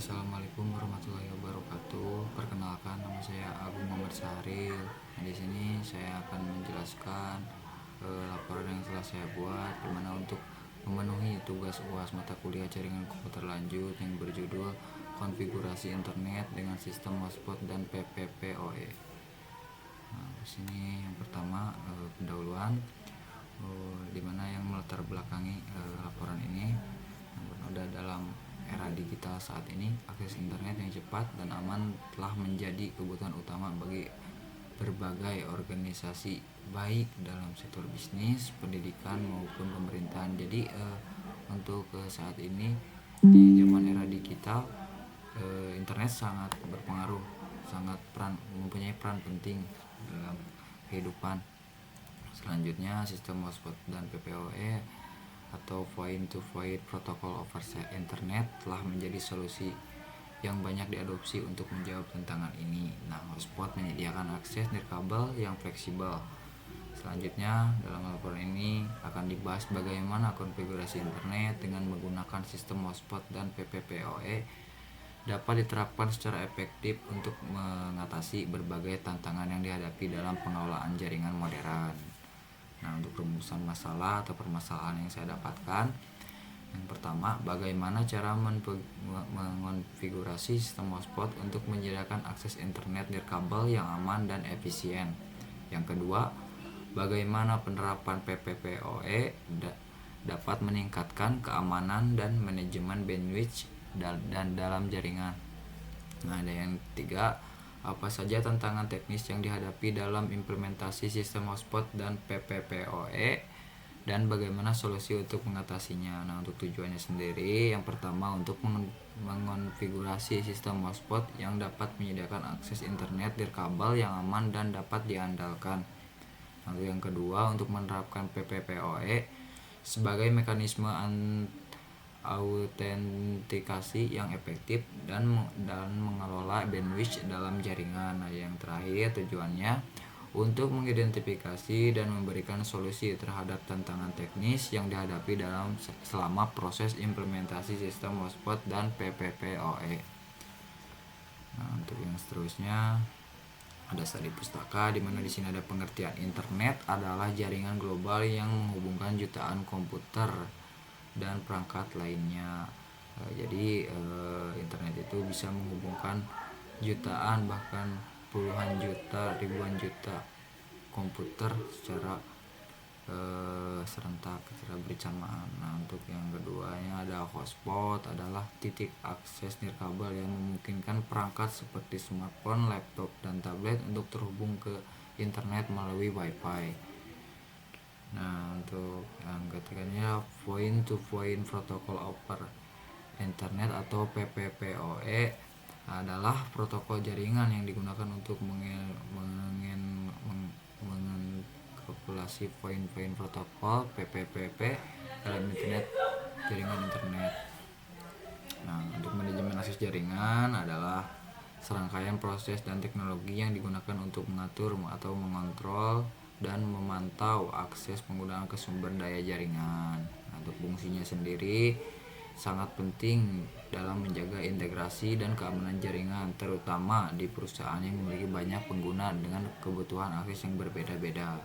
Assalamualaikum warahmatullahi wabarakatuh. Perkenalkan, nama saya Agung Muhammad Sahril. Nah, di sini saya akan menjelaskan laporan yang telah saya buat, di mana untuk memenuhi tugas UAS mata kuliah jaringan komputer lanjut yang berjudul konfigurasi internet dengan sistem hotspot dan PPPoE. Nah, di sini yang pertama pendahuluan, di mana yang melatar belakangi laporan ini. Ada dalam era digital saat ini, akses internet yang cepat dan aman telah menjadi kebutuhan utama bagi berbagai organisasi, baik dalam sektor bisnis, pendidikan maupun pemerintahan. Jadi untuk saat ini di zaman era digital, internet sangat berpengaruh, mempunyai peran penting dalam kehidupan. Selanjutnya, sistem hotspot dan PPoE atau point to point protocol over internet telah menjadi solusi yang banyak diadopsi untuk menjawab tantangan ini. Nah, hotspot menyediakan akses nirkabel yang fleksibel. Selanjutnya, dalam laporan ini akan dibahas bagaimana konfigurasi internet dengan menggunakan sistem hotspot dan PPPoE dapat diterapkan secara efektif untuk mengatasi berbagai tantangan yang dihadapi dalam pengelolaan jaringan modern. Nah, untuk rumusan masalah atau permasalahan yang saya dapatkan, yang pertama, bagaimana cara mengonfigurasi sistem hotspot untuk menyediakan akses internet nirkabel yang aman dan efisien. Yang kedua, bagaimana penerapan PPPoE dapat meningkatkan keamanan dan manajemen bandwidth dan dalam jaringan. Nah, ada yang ketiga, apa saja tantangan teknis yang dihadapi dalam implementasi sistem hotspot dan PPPoE dan bagaimana solusi untuk mengatasinya. Nah, untuk tujuannya sendiri, yang pertama untuk mengonfigurasi sistem hotspot yang dapat menyediakan akses internet nirkabel yang aman dan dapat diandalkan. Lalu yang kedua, untuk menerapkan PPPoE sebagai mekanisme autentikasi yang efektif dan mengelola bandwidth dalam jaringan. Nah, yang terakhir, tujuannya untuk mengidentifikasi dan memberikan solusi terhadap tantangan teknis yang dihadapi selama proses implementasi sistem hotspot dan PPPoE. Nah, untuk yang seterusnya ada studi pustaka, di mana di sini ada pengertian internet adalah jaringan global yang menghubungkan jutaan komputer dan perangkat lainnya. Jadi internet itu bisa menghubungkan jutaan, bahkan puluhan juta, ribuan juta komputer secara serentak, secara bersamaan. Nah, untuk yang keduanya ada hotspot, adalah titik akses nirkabel yang memungkinkan perangkat seperti smartphone, laptop, dan tablet untuk terhubung ke internet melalui wifi. Nah, untuk yang ketiganya point to point protocol over internet atau PPPoE adalah protokol jaringan yang digunakan untuk mengkalkulasi point-point protokol PPPP dalam jaringan internet. Nah, untuk manajemen akses jaringan adalah serangkaian proses dan teknologi yang digunakan untuk mengatur atau mengontrol dan memantau akses penggunaan ke sumber daya jaringan. Nah, untuk fungsinya sendiri sangat penting dalam menjaga integrasi dan keamanan jaringan, terutama di perusahaan yang memiliki banyak pengguna dengan kebutuhan akses yang berbeda-beda.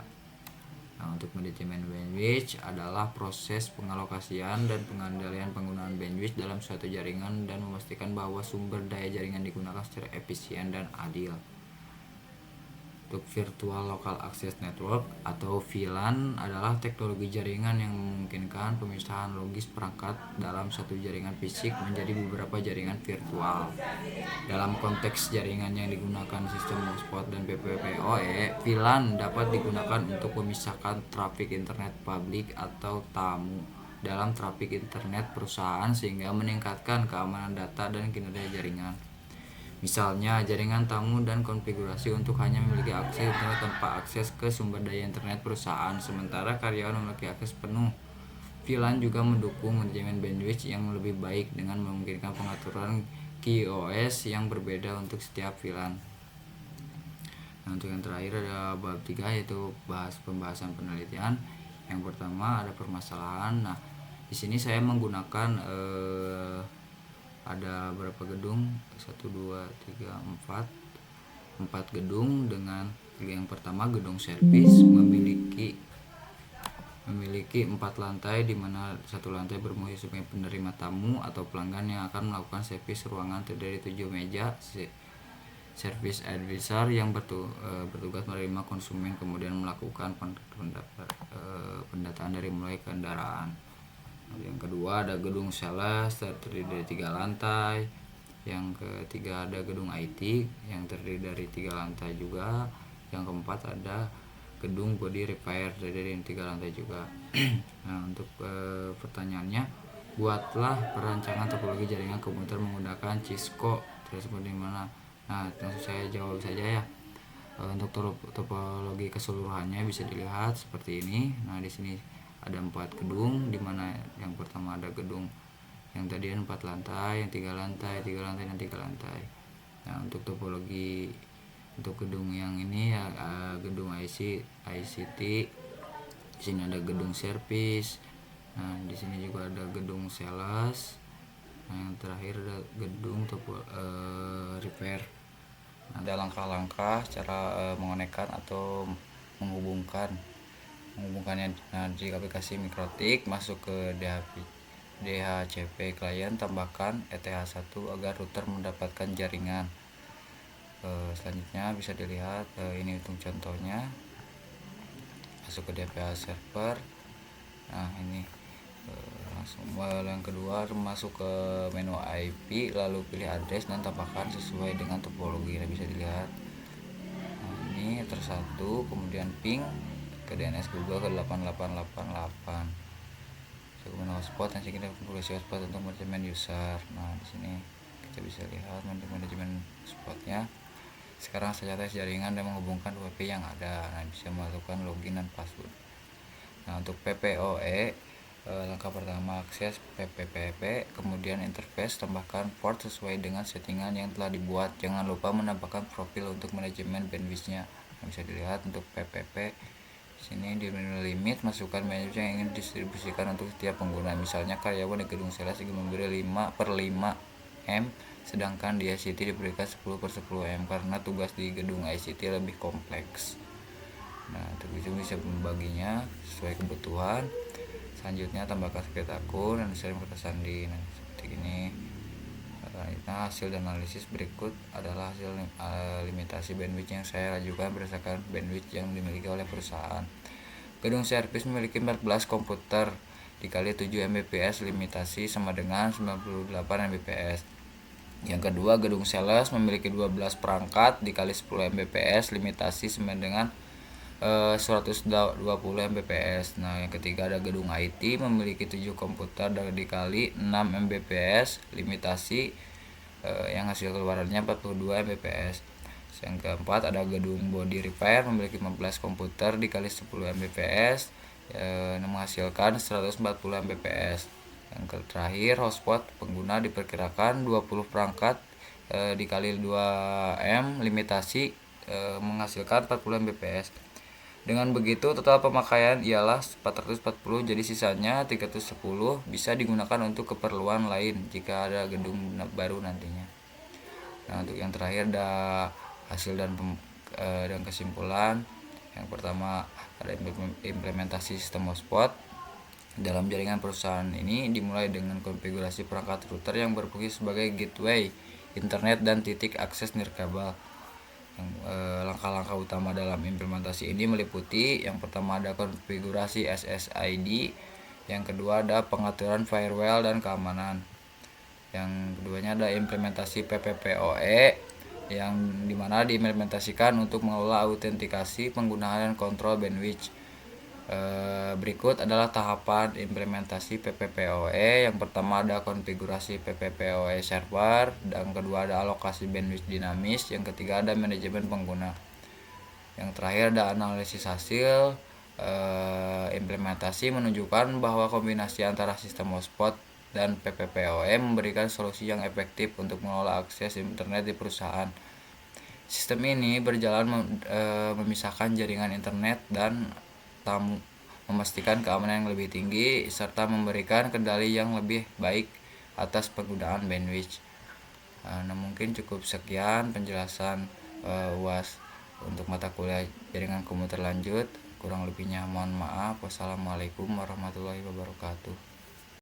Nah, untuk manajemen bandwidth adalah proses pengalokasian dan pengendalian penggunaan bandwidth dalam suatu jaringan dan memastikan bahwa sumber daya jaringan digunakan secara efisien dan adil. Untuk Virtual Local Access Network atau VLAN adalah teknologi jaringan yang memungkinkan pemisahan logis perangkat dalam satu jaringan fisik menjadi beberapa jaringan virtual. Dalam konteks jaringan yang digunakan sistem hotspot dan PPPoE, VLAN dapat digunakan untuk memisahkan trafik internet publik atau tamu dalam trafik internet perusahaan sehingga meningkatkan keamanan data dan kinerja jaringan. Misalnya, jaringan tamu dan konfigurasi untuk hanya memiliki akses internet tanpa akses ke sumber daya internet perusahaan, sementara karyawan memiliki akses penuh. VLAN juga mendukung manajemen bandwidth yang lebih baik dengan memungkinkan pengaturan QoS yang berbeda untuk setiap VLAN. Nah, untuk yang terakhir ada bab 3, yaitu pembahasan penelitian. Yang pertama ada permasalahan. Nah, di sini saya menggunakan ada berapa gedung? 1 2 3 4 gedung. Dengan yang pertama gedung servis memiliki 4 lantai, di mana satu lantai berfungsi sebagai penerima tamu atau pelanggan yang akan melakukan servis ruangan terdiri 7 meja. Service advisor yang bertugas menerima konsumen kemudian melakukan pendataan dari mulai kendaraan. Yang kedua ada gedung sales terdiri dari 3 lantai. Yang ketiga ada gedung IT yang terdiri dari 3 lantai juga. Yang keempat ada gedung body repair terdiri dari 3 lantai juga. Nah, untuk pertanyaannya, buatlah perancangan topologi jaringan komputer menggunakan Cisco tersebut di mana. Nah, langsung saya jawab saja ya. Untuk topologi keseluruhannya bisa dilihat seperti ini. Nah, di sini ada 4 gedung, di mana yang pertama ada gedung yang tadi 4 lantai, yang 3 lantai, 3 lantai dan 3 lantai. Nah, untuk topologi untuk gedung yang ini ya, gedung ICT. Di sini ada gedung servis. Nah, di sini juga ada gedung sales. Nah, yang terakhir ada gedung repair. Nah, ada langkah-langkah cara mengonekkan atau menghubungkannya. Nah, di aplikasi Mikrotik masuk ke DHCP client, tambahkan ETH1 agar router mendapatkan jaringan. Selanjutnya bisa dilihat ini untuk contohnya. Masuk ke DPA server. Nah, ini langsung yang kedua masuk ke menu IP, lalu pilih address dan tambahkan sesuai dengan topologi. Nah, bisa dilihat ini tersatu, kemudian ping ke DNS Google ke 8888. Kemudian hotspot yang kita konfigurasi hotspot untuk manajemen user. Nah, di sini kita bisa lihat manajemen hotspotnya. Sekarang saya tes jaringan dan menghubungkan WP yang ada. Nah, bisa melakukan login dan password. Nah, untuk PPOE, langkah pertama akses PPPP, kemudian interface, tambahkan port sesuai dengan settingan yang telah dibuat. Jangan lupa menambahkan profil untuk manajemen bandwidth-nya. Nah, bisa dilihat untuk PPP sini di menu limit, masukkan manajemen yang ingin didistribusikan untuk setiap pengguna. Misalnya karyawan di gedung sales ingin memberi 5/5 M, sedangkan di ICT diberikan 10/10 M karena tugas di gedung ICT lebih kompleks. Nah, untuk itu bisa membaginya sesuai kebutuhan. Selanjutnya tambahkan secret akun dan sharing kata sandi. Nah, seperti ini. Nah, hasil dan analisis berikut adalah hasil limitasi bandwidth yang saya ajukan berdasarkan bandwidth yang dimiliki oleh perusahaan. Gedung servis memiliki 14 komputer dikali 7 Mbps, limitasi sama dengan 98 Mbps. Yang kedua, gedung sales memiliki 12 perangkat dikali 10 Mbps, limitasi sama dengan 120 Mbps. Nah, yang ketiga ada gedung IT memiliki 7 komputer dikali 6 Mbps, limitasi yang hasil keluarannya 42 Mbps. Yang keempat ada gedung body repair memiliki 15 komputer dikali 10 Mbps, menghasilkan 140 Mbps. Yang terakhir, hotspot pengguna diperkirakan 20 perangkat dikali 2 M, limitasi menghasilkan 40 Mbps. Dengan begitu total pemakaian ialah 440, jadi sisanya 310 bisa digunakan untuk keperluan lain jika ada gedung baru nantinya. Nah, untuk yang terakhir ada hasil dan kesimpulan. Yang pertama ada implementasi sistem hotspot. Dalam jaringan perusahaan ini dimulai dengan konfigurasi perangkat router yang berfungsi sebagai gateway internet dan titik akses nirkabel. Langkah-langkah utama dalam implementasi ini meliputi yang pertama ada konfigurasi SSID, yang kedua ada pengaturan firewall dan keamanan, yang keduanya ada implementasi PPPoE yang dimana diimplementasikan untuk mengelola autentikasi, penggunaan dan kontrol bandwidth. Berikut adalah tahapan implementasi PPPoE. Yang pertama ada konfigurasi PPPoE server, yang kedua ada alokasi bandwidth dinamis, yang ketiga ada manajemen pengguna, yang terakhir ada analisis hasil. Implementasi menunjukkan bahwa kombinasi antara sistem hotspot dan PPPoE memberikan solusi yang efektif untuk mengelola akses internet di perusahaan. Sistem ini berjalan memisahkan jaringan internet dan memastikan keamanan yang lebih tinggi serta memberikan kendali yang lebih baik atas penggunaan bandwidth. Nah, mungkin cukup sekian penjelasan UAS untuk mata kuliah jaringan komuter lanjut. Kurang lebihnya mohon maaf. Wassalamualaikum warahmatullahi wabarakatuh.